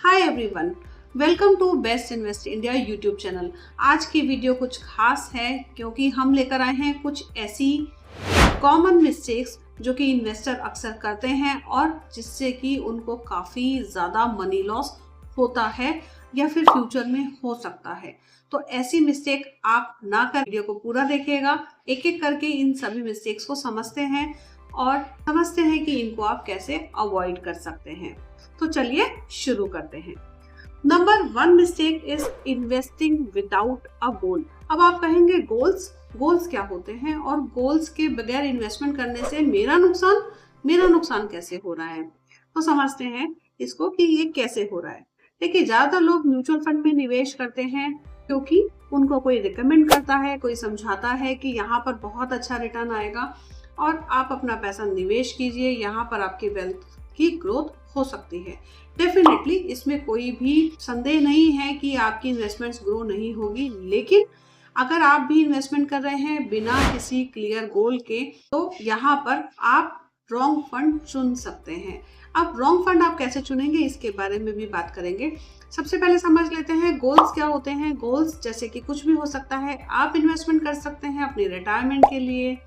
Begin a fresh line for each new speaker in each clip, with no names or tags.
Hi everyone, welcome to Best Invest India YouTube channel. आज की video कुछ खास है क्योंकि हम लेकर आए हैं कुछ ऐसी कॉमन मिस्टेक्स जो कि इन्वेस्टर अक्सर करते हैं और जिससे कि उनको काफ़ी ज़्यादा मनी लॉस होता है या फिर फ्यूचर में हो सकता है। तो ऐसी मिस्टेक आप ना कर, वीडियो को पूरा देखिएगा। एक एक करके इन सभी मिस्टेक्स को समझते हैं और समझते हैं कि इनको आप कैसे अवॉइड कर सकते हैं। तो चलिए शुरू करते हैं। Number 1 mistake is investing without a goal. अब आप कहेंगे गोल्स क्या होते हैं और गोल्स के बगैर इन्वेस्टमेंट करने से मेरा नुकसान कैसे हो रहा है। तो समझते हैं इसको कि ये कैसे हो रहा है। देखिए, ज्यादातर लोग म्यूचुअल फंड में निवेश करते हैं क्योंकि उनको कोई रिकमेंड करता है, कोई समझाता है कि यहाँ पर बहुत अच्छा रिटर्न आएगा और आप अपना पैसा निवेश कीजिए, यहाँ पर आपकी वेल्थ की ग्रोथ हो सकती है। डेफिनेटली इसमें कोई भी संदेह नहीं है कि आपकी इन्वेस्टमेंट्स ग्रो नहीं होगी, लेकिन अगर आप भी इन्वेस्टमेंट कर रहे हैं बिना किसी क्लियर गोल के, तो यहाँ पर आप रॉन्ग फंड चुन सकते हैं। अब रॉन्ग फंड आप कैसे चुनेंगे इसके बारे में भी बात करेंगे। सबसे पहले समझ लेते हैं गोल्स क्या होते हैं। गोल्स जैसे कि कुछ भी हो सकता है। आप इन्वेस्टमेंट कर सकते हैं अपनी रिटायरमेंट के लिए,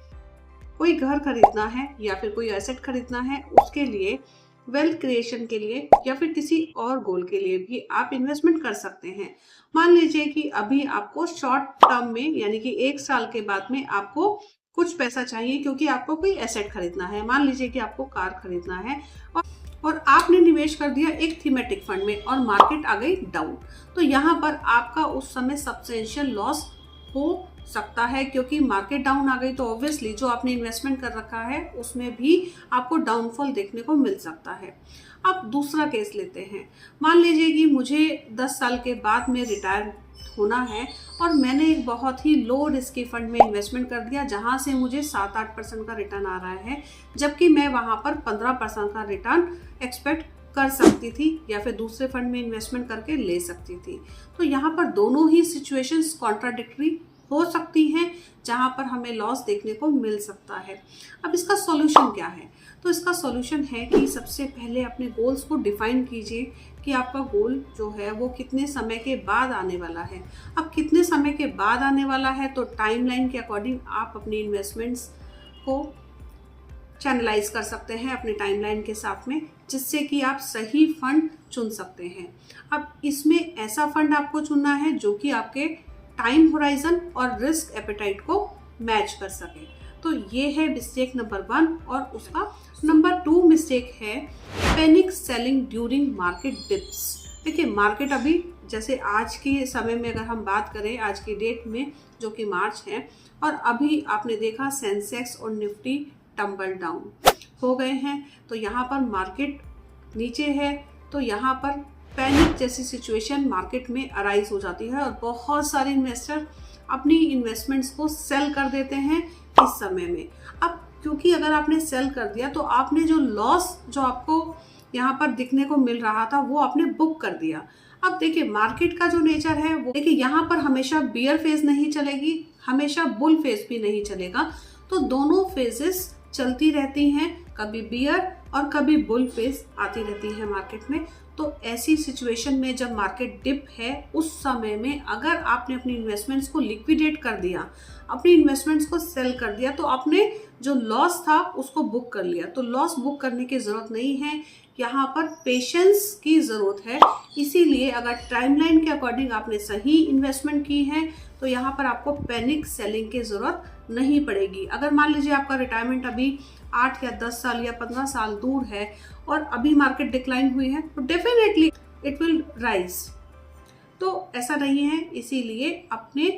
कोई घर खरीदना है या फिर कोई एसेट खरीदना है उसके लिए, वेल्थ क्रिएशन के लिए या फिर किसी और गोल के लिए भी आप इन्वेस्टमेंट कर सकते हैं। मान लीजिए कि अभी आपको शॉर्ट टर्म में यानी कि 1 साल के बाद में आपको कुछ पैसा चाहिए क्योंकि आपको कोई एसेट खरीदना है। मान लीजिए कि आपको कार खरीदना है और आपने निवेश कर दिया एक थीमेटिक फंड में और मार्केट आ गई डाउन, तो यहाँ पर आपका उस समय सब्सटेंशियल लॉस हो सकता है क्योंकि मार्केट डाउन आ गई। तो ऑब्वियसली जो आपने इन्वेस्टमेंट कर रखा है उसमें भी आपको डाउनफॉल देखने को मिल सकता है। अब दूसरा केस लेते हैं। मान लीजिए कि मुझे 10 साल के बाद में रिटायर होना है और मैंने एक बहुत ही लो रिस्की फंड में इन्वेस्टमेंट कर दिया जहां से मुझे 7-8% का रिटर्न आ रहा है, जबकि मैं वहां पर 15% का रिटर्न एक्सपेक्ट कर सकती थी या फिर दूसरे फंड में इन्वेस्टमेंट करके ले सकती थी। तो यहाँ पर दोनों ही सिचुएशंस कॉन्ट्राडिक्टरी हो सकती हैं जहां पर हमें लॉस देखने को मिल सकता है। अब इसका सॉल्यूशन क्या है? तो इसका सॉल्यूशन है कि सबसे पहले अपने गोल्स को डिफाइन कीजिए कि आपका गोल जो है वो कितने समय के बाद आने वाला है। अब कितने समय के बाद आने वाला है तो टाइमलाइन के अकॉर्डिंग आप अपनी इन्वेस्टमेंट्स को चैनलाइज कर सकते हैं अपने टाइमलाइन के साथ में, जिससे कि आप सही फंड चुन सकते हैं। अब इसमें ऐसा फंड आपको चुनना है जो कि आपके टाइम होराइजन और रिस्क एपेटाइट को मैच कर सके। तो ये है मिस्टेक नंबर 1। और उसका नंबर 2 मिस्टेक है panic selling during market dips. देखिए, मार्केट अभी जैसे आज के समय में अगर हम बात करें, आज की डेट में जो कि मार्च है, और अभी आपने देखा सेंसेक्स और निफ्टी टम्बल डाउन हो गए हैं, तो यहाँ पर मार्केट नीचे है, तो यहाँ पर पैनिक जैसी सिचुएशन मार्केट में अराइज हो जाती है और बहुत सारे इन्वेस्टर अपनी इन्वेस्टमेंट्स को सेल कर देते हैं इस समय में। अब क्योंकि अगर आपने सेल कर दिया तो आपने जो लॉस जो आपको यहाँ पर दिखने को मिल रहा था वो आपने बुक कर दिया। अब देखिए, मार्केट का जो नेचर है वो देखिए, यहाँ पर हमेशा बियर फेज नहीं चलेगी, हमेशा बुल फेज भी नहीं चलेगा। तो दोनों फेजेस चलती रहती हैं, कभी बियर और कभी बुल फेज आती रहती है मार्केट में। तो ऐसी सिचुएशन में जब मार्केट डिप है उस समय में अगर आपने अपनी इन्वेस्टमेंट्स को लिक्विडेट कर दिया, अपनी इन्वेस्टमेंट्स को सेल कर दिया, तो आपने जो लॉस था उसको बुक कर लिया। तो लॉस बुक करने की ज़रूरत नहीं है, यहाँ पर पेशेंस की ज़रूरत है। इसीलिए अगर टाइमलाइन के अकॉर्डिंग आपने सही इन्वेस्टमेंट की है तो यहाँ पर आपको पैनिक सेलिंग की ज़रूरत नहीं पड़ेगी। अगर मान लीजिए आपका रिटायरमेंट अभी 8 या 10 साल या 15 साल दूर है और अभी मार्केट डिक्लाइन हुई है तो डेफिनेटली इट विल राइज। तो ऐसा नहीं है, इसीलिए अपने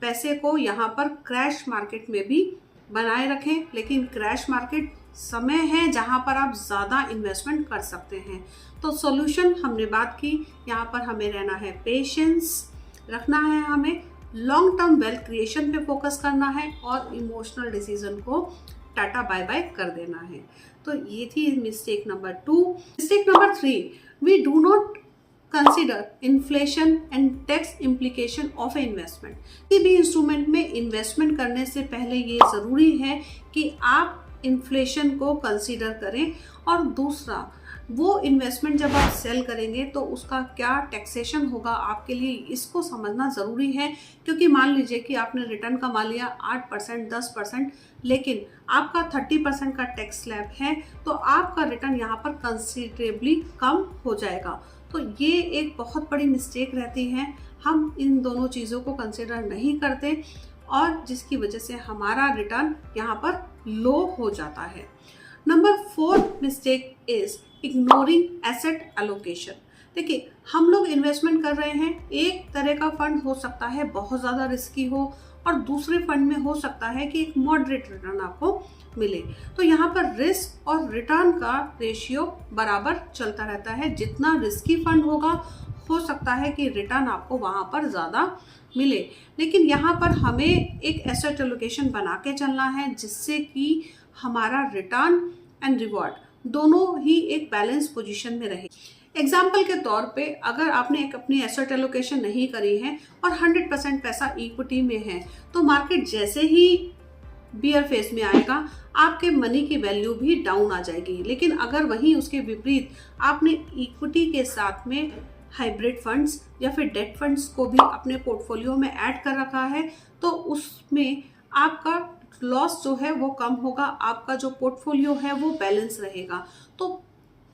पैसे को यहाँ पर क्रैश मार्केट में भी बनाए रखें, लेकिन क्रैश मार्केट समय है जहाँ पर आप ज़्यादा इन्वेस्टमेंट कर सकते हैं। तो सॉल्यूशन हमने बात की, यहाँ पर हमें रहना है पेशेंस रखना है, हमें लॉन्ग टर्म वेल्थ क्रिएशन पे फोकस करना है और इमोशनल डिसीजन को टाटा बाय बाय कर देना है। तो ये थी mistake number 2। Mistake number 3, we do not consider inflation and tax implication of investment. किसी भी इंस्ट्रूमेंट में इन्वेस्टमेंट करने से पहले ये ज़रूरी है कि आप इन्फ्लेशन को कंसिडर करें। और दूसरा, वो इन्वेस्टमेंट जब आप सेल करेंगे तो उसका क्या टैक्सेशन होगा आपके लिए, इसको समझना ज़रूरी है। क्योंकि मान लीजिए कि आपने रिटर्न कमा लिया 8%, 10%, लेकिन आपका 30% का टैक्स स्लैब है, तो आपका रिटर्न यहाँ पर कंसिडरेबली कम हो जाएगा। तो ये एक बहुत बड़ी मिस्टेक रहती है, हम इन दोनों चीज़ों को कंसिडर नहीं करते और जिसकी वजह से हमारा रिटर्न यहाँ पर लो हो जाता है। Number 4 mistake is ignoring asset allocation. देखिए, हम लोग इन्वेस्टमेंट कर रहे हैं, एक तरह का फंड हो सकता है बहुत ज़्यादा रिस्की हो और दूसरे फंड में हो सकता है कि एक मॉडरेट रिटर्न आपको मिले। तो यहाँ पर रिस्क और रिटर्न का रेशियो बराबर चलता रहता है। जितना रिस्की फंड होगा, हो सकता है कि रिटर्न आपको वहाँ पर ज़्यादा मिले, लेकिन यहाँ पर हमें एक एसेट एलोकेशन बना के चलना है जिससे कि हमारा रिटर्न एंड रिवॉर्ड दोनों ही एक बैलेंस पोजीशन में रहे। एग्जाम्पल के तौर पे, अगर आपने एक अपनी एसेट एलोकेशन नहीं करी है और 100% पैसा इक्विटी में है, तो मार्केट जैसे ही बियर फेज में आएगा, आपके मनी की वैल्यू भी डाउन आ जाएगी। लेकिन अगर वहीं उसके विपरीत आपने इक्विटी के साथ में हाइब्रिड फंड्स या फिर डेट फंड्स को भी अपने पोर्टफोलियो में ऐड कर रखा है, तो उसमें आपका लॉस जो है वो कम होगा, आपका जो पोर्टफोलियो है वो बैलेंस रहेगा। तो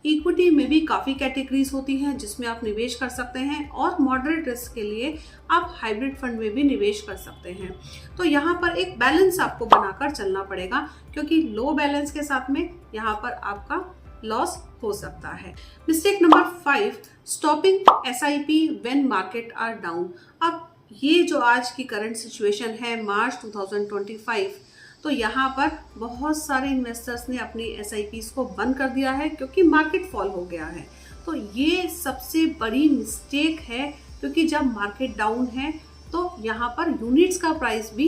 इक्विटी में भी काफ़ी कैटेगरीज होती हैं जिसमें आप निवेश कर सकते हैं और मॉडरेट रिस्क के लिए आप हाइब्रिड फंड में भी निवेश कर सकते हैं। तो यहाँ पर एक बैलेंस आपको बनाकर चलना पड़ेगा, क्योंकि लो बैलेंस के साथ में यहाँ पर आपका लॉस हो सकता है। Mistake number 5, stopping SIP when market are down. अब ये जो आज की करंट सिचुएशन है, मार्च 2025, तो यहाँ पर बहुत सारे इन्वेस्टर्स ने अपनी SIPs को बंद कर दिया है क्योंकि मार्केट फॉल हो गया है। तो ये सबसे बड़ी मिस्टेक है, क्योंकि जब मार्केट डाउन है तो यहाँ पर यूनिट्स का प्राइस भी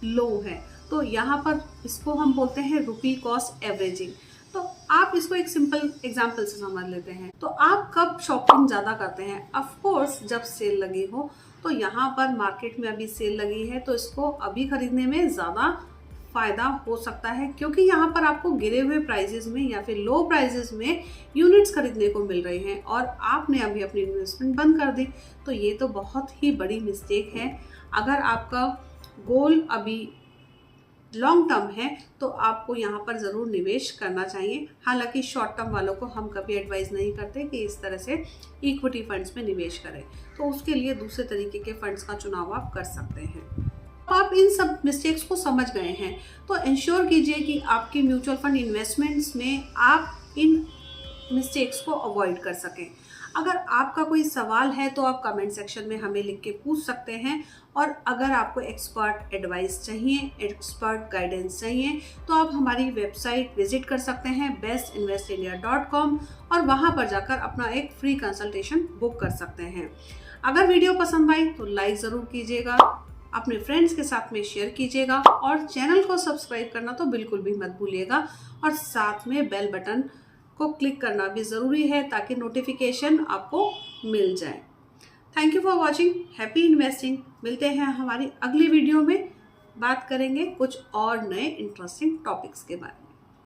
लो है। तो यहाँ पर इसको हम बोलते हैं रुपी कॉस्ट एवरेजिंग। तो आप इसको एक सिंपल एग्जांपल से समझ लेते हैं। तो आप कब शॉपिंग ज़्यादा करते हैं? ऑफ कोर्स जब सेल लगी हो। तो यहाँ पर मार्केट में अभी सेल लगी है, तो इसको अभी खरीदने में ज़्यादा फ़ायदा हो सकता है, क्योंकि यहाँ पर आपको गिरे हुए प्राइजेस में या फिर लो प्राइजेस में यूनिट्स खरीदने को मिल रहे हैं और आपने अभी अपनी इन्वेस्टमेंट बंद कर दी। तो ये तो बहुत ही बड़ी मिस्टेक है। अगर आपका गोल अभी लॉन्ग टर्म है तो आपको यहाँ पर ज़रूर निवेश करना चाहिए। हालांकि शॉर्ट टर्म वालों को हम कभी एडवाइस नहीं करते कि इस तरह से इक्विटी फंड्स में निवेश करें, तो उसके लिए दूसरे तरीके के फंड्स का चुनाव आप कर सकते हैं। आप इन सब मिस्टेक्स को समझ गए हैं, तो इंश्योर कीजिए कि आपकी म्यूचुअल फंड इन्वेस्टमेंट्स में आप इन मिस्टेक्स को अवॉइड कर सकें। अगर आपका कोई सवाल है तो आप कमेंट सेक्शन में हमें लिख के पूछ सकते हैं, और अगर आपको एक्सपर्ट एडवाइस चाहिए, एक्सपर्ट गाइडेंस चाहिए, तो आप हमारी वेबसाइट विजिट कर सकते हैं bestinvestindia.com और वहाँ पर जाकर अपना एक फ्री कंसल्टेशन बुक कर सकते हैं। अगर वीडियो पसंद आई तो लाइक ज़रूर कीजिएगा, अपने फ्रेंड्स के साथ में शेयर कीजिएगा और चैनल को सब्सक्राइब करना तो बिल्कुल भी मत भूलिएगा, और साथ में बेल बटन को क्लिक करना भी ज़रूरी है ताकि नोटिफिकेशन आपको मिल जाए। Thank you for watching, happy investing. मिलते हैं हमारी अगली वीडियो में, बात करेंगे कुछ और नए इंटरेस्टिंग टॉपिक्स के बारे में।